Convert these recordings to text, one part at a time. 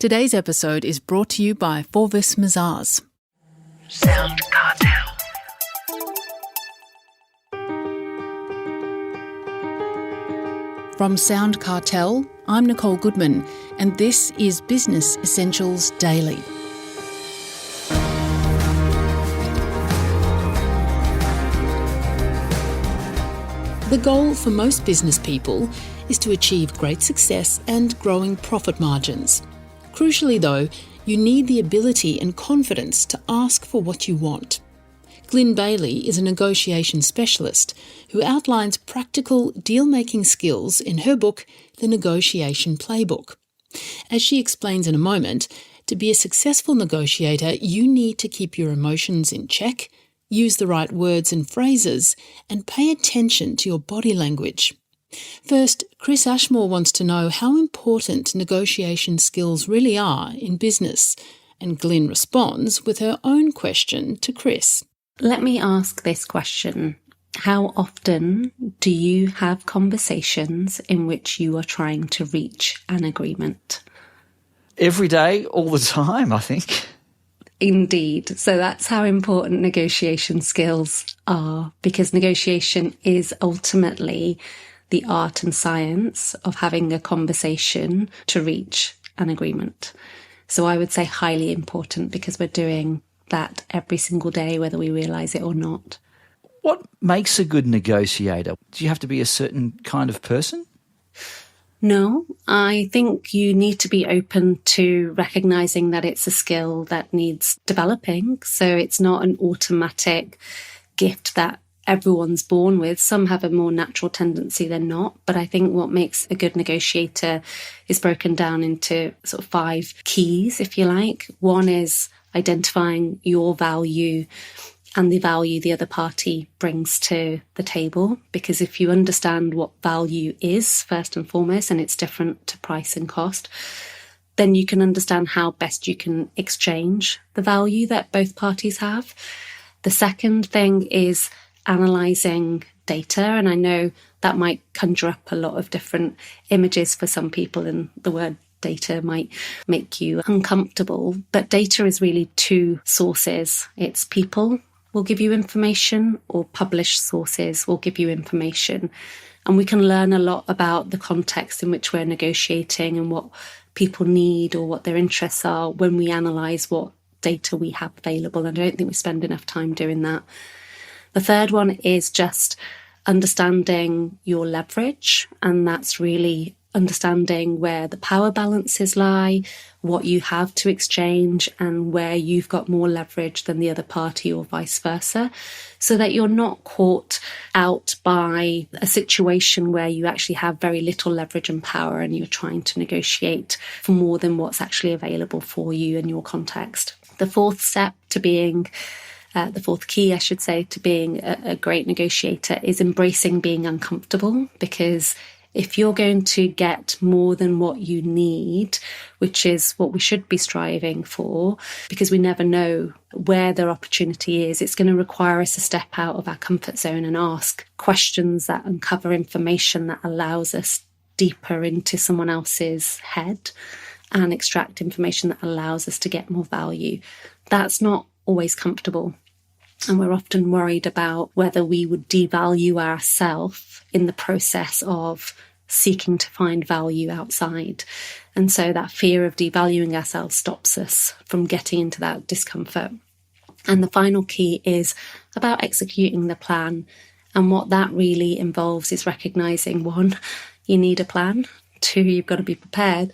Today's episode is brought to you by Forvis Mazars. SoundCartel. From SoundCartel, I'm Nicole Goodman, and this is Business Essentials Daily. The goal for most business people is to achieve great success and growing profit margins. Crucially though, you need the ability and confidence to ask for what you want. Glin Bayley is a negotiation specialist who outlines practical deal-making skills in her book, The Negotiation Playbook. As she explains in a moment, to be a successful negotiator, you need to keep your emotions in check, use the right words and phrases, and pay attention to your body language. First, Chris Ashmore wants to know how important negotiation skills really are in business, and Glyn responds with her own question to Chris. Let me ask this question. How often do you have conversations in which you are trying to reach an agreement? Every day, all the time, I think. Indeed. So that's how important negotiation skills are, because negotiation is ultimately the art and science of having a conversation to reach an agreement. So I would say highly important, because we're doing that every single day, whether we realise it or not. What makes a good negotiator? Do you have to be a certain kind of person? No, I think you need to be open to recognising that it's a skill that needs developing. So it's not an automatic gift that everyone's born with. Some have a more natural tendency than not. But I think what makes a good negotiator is broken down into sort of 5 keys, if you like. One is identifying your value and the value the other party brings to the table. Because if you understand what value is, first and foremost, and it's different to price and cost, then you can understand how best you can exchange the value that both parties have. The second thing is analysing data. And I know that might conjure up a lot of different images for some people, and the word data might make you uncomfortable. But data is really 2 sources. It's people will give you information, or published sources will give you information. And we can learn a lot about the context in which we're negotiating and what people need or what their interests are when we analyse what data we have available. And I don't think we spend enough time doing that. The third one is just understanding your leverage, and that's really understanding where the power balances lie, what you have to exchange, and where you've got more leverage than the other party or vice versa, so that you're not caught out by a situation where you actually have very little leverage and power and you're trying to negotiate for more than what's actually available for you in your context. The fourth key, I should say, to being a great negotiator is embracing being uncomfortable, because if you're going to get more than what you need, which is what we should be striving for, because we never know where their opportunity is, it's going to require us to step out of our comfort zone and ask questions that uncover information that allows us deeper into someone else's head and extract information that allows us to get more value. That's not always comfortable. And we're often worried about whether we would devalue ourselves in the process of seeking to find value outside. And so that fear of devaluing ourselves stops us from getting into that discomfort. And the final key is about executing the plan. And what that really involves is recognising, 1, you need a plan. 2, you've got to be prepared.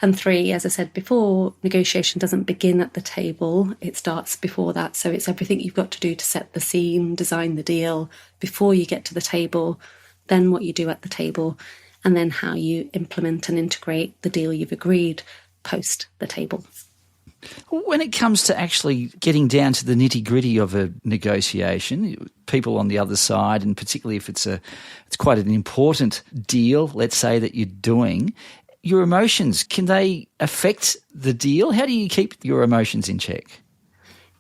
And 3, as I said before, negotiation doesn't begin at the table. It starts before that. So it's everything you've got to do to set the scene, design the deal before you get to the table, then what you do at the table, and then how you implement and integrate the deal you've agreed post the table. When it comes to actually getting down to the nitty-gritty of a negotiation, people on the other side, and particularly if it's quite an important deal, let's say, that you're doing, your emotions, can they affect the deal? How do you keep your emotions in check?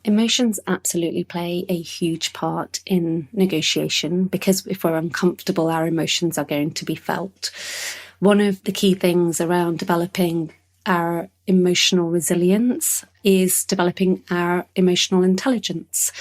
Emotions absolutely play a huge part in negotiation, because if we're uncomfortable, our emotions are going to be felt. One of the key things around developing our emotional resilience is developing our emotional intelligence.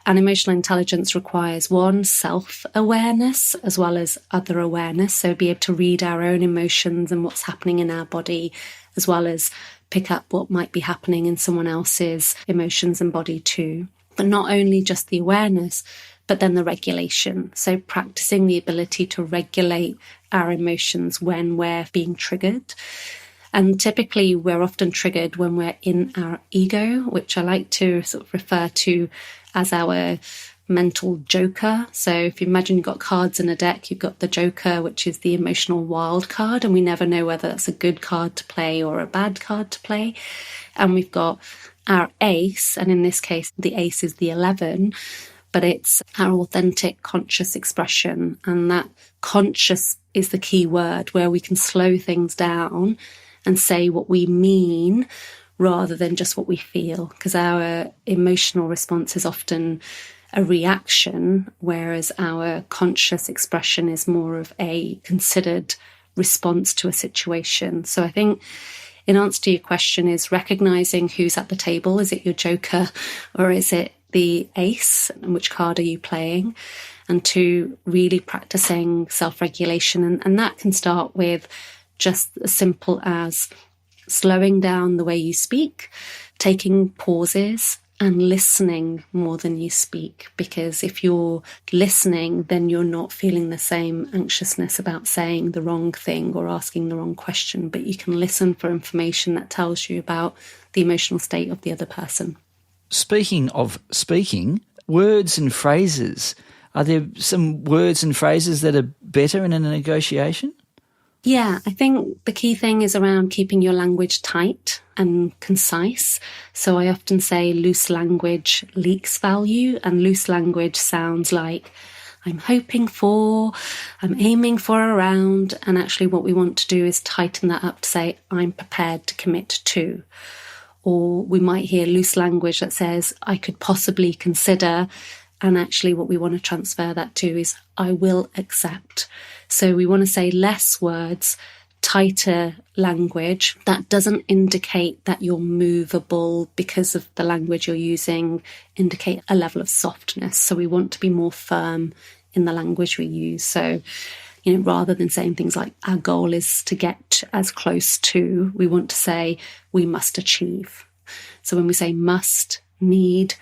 And emotional intelligence requires, one, self-awareness as well as other awareness. So be able to read our own emotions and what's happening in our body, as well as pick up what might be happening in someone else's emotions and body too. But not only just the awareness, but then the regulation. So practicing the ability to regulate our emotions when we're being triggered. And typically we're often triggered when we're in our ego, which I like to sort of refer to as our mental joker. So if you imagine you've got cards in a deck, you've got the joker, which is the emotional wild card, and we never know whether that's a good card to play or a bad card to play. And we've got our ace, and in this case, the ace is the 11, but it's our authentic conscious expression. And that conscious is the key word, where we can slow things down and say what we mean rather than just what we feel, because our emotional response is often a reaction, whereas our conscious expression is more of a considered response to a situation. So I think in answer to your question is recognizing who's at the table. Is it your joker or is it the ace? And which card are you playing? And two, really practicing self-regulation. And that can start with just as simple as slowing down the way you speak, taking pauses, and listening more than you speak. Because if you're listening, then you're not feeling the same anxiousness about saying the wrong thing or asking the wrong question, but you can listen for information that tells you about the emotional state of the other person. Speaking of speaking, words and phrases, are there some words and phrases that are better in a negotiation? Yeah, I think the key thing is around keeping your language tight and concise. So I often say loose language leaks value, and loose language sounds like I'm hoping for, I'm aiming for around. And actually what we want to do is tighten that up to say I'm prepared to commit to. Or we might hear loose language that says I could possibly consider. And actually what we want to transfer that to is I will accept. So we want to say less words, tighter language that doesn't indicate that you're movable because of the language you're using, indicate a level of softness. So we want to be more firm in the language we use. So, rather than saying things like our goal is to get as close to, we want to say we must achieve. So when we say must, need,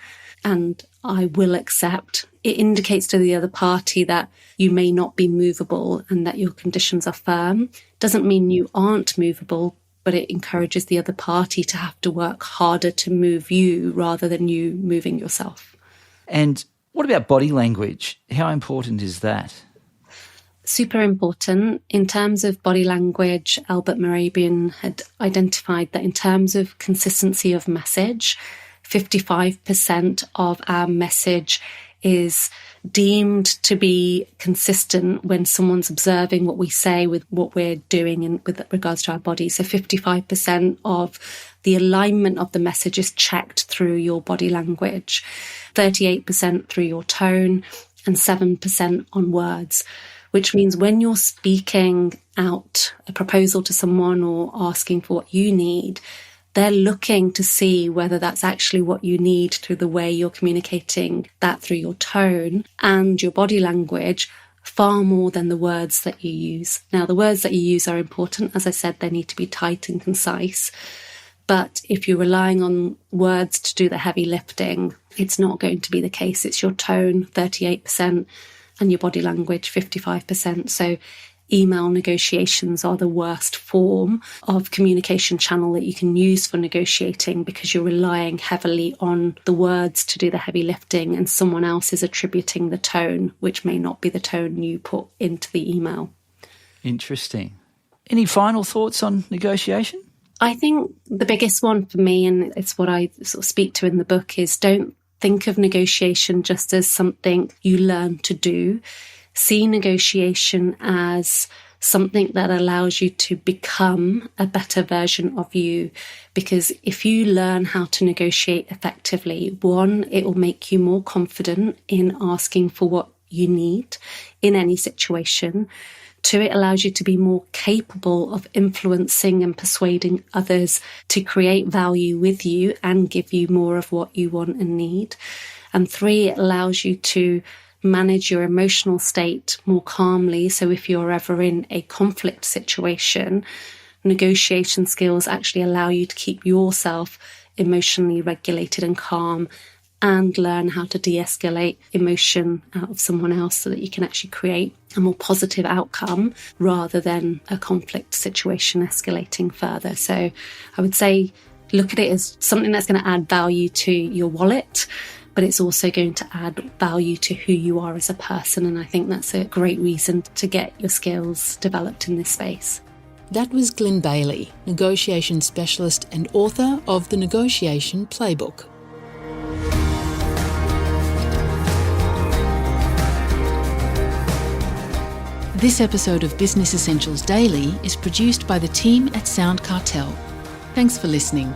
and I will accept, it indicates to the other party that you may not be movable and that your conditions are firm. Doesn't mean you aren't movable, but it encourages the other party to have to work harder to move you rather than you moving yourself. And what about body language? How important is that? Super important. In terms of body language, Albert Mehrabian had identified that in terms of consistency of message, 55% of our message is deemed to be consistent when someone's observing what we say with what we're doing and with regards to our body. So 55% of the alignment of the message is checked through your body language, 38% through your tone, and 7% on words, which means when you're speaking out a proposal to someone or asking for what you need, they're looking to see whether that's actually what you need through the way you're communicating that through your tone and your body language far more than the words that you use. Now, the words that you use are important. As I said, they need to be tight and concise. But if you're relying on words to do the heavy lifting, it's not going to be the case. It's your tone, 38%, and your body language, 55%. So email negotiations are the worst form of communication channel that you can use for negotiating because you're relying heavily on the words to do the heavy lifting and someone else is attributing the tone, which may not be the tone you put into the email. Interesting. Any final thoughts on negotiation? I think the biggest one for me, and it's what I sort of speak to in the book, is don't think of negotiation just as something you learn to do. See negotiation as something that allows you to become a better version of you. Because if you learn how to negotiate effectively, one, it will make you more confident in asking for what you need in any situation. 2, it allows you to be more capable of influencing and persuading others to create value with you and give you more of what you want and need. And 3, it allows you to manage your emotional state more calmly. So if you're ever in a conflict situation, negotiation skills actually allow you to keep yourself emotionally regulated and calm and learn how to de-escalate emotion out of someone else so that you can actually create a more positive outcome rather than a conflict situation escalating further. So I would say look at it as something that's going to add value to your wallet, but it's also going to add value to who you are as a person. And I think that's a great reason to get your skills developed in this space. That was Glin Bayley, negotiation specialist and author of the Negotiation Playbook. This episode of Business Essentials Daily is produced by the team at SoundCartel. Thanks for listening.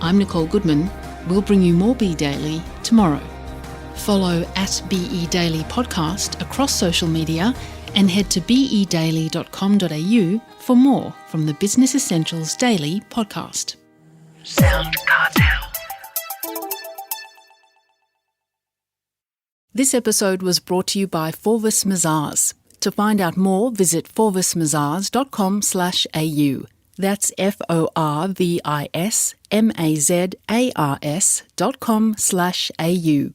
I'm Nicole Goodman. We'll bring you more Be Daily tomorrow. Follow at BE Daily Podcast across social media and head to bedaily.com.au for more from the Business Essentials Daily podcast. SoundCartel. This episode was brought to you by Forvis Mazars. To find out more, visit forvismazars.com/au. That's FORVISMAZARS.com/au.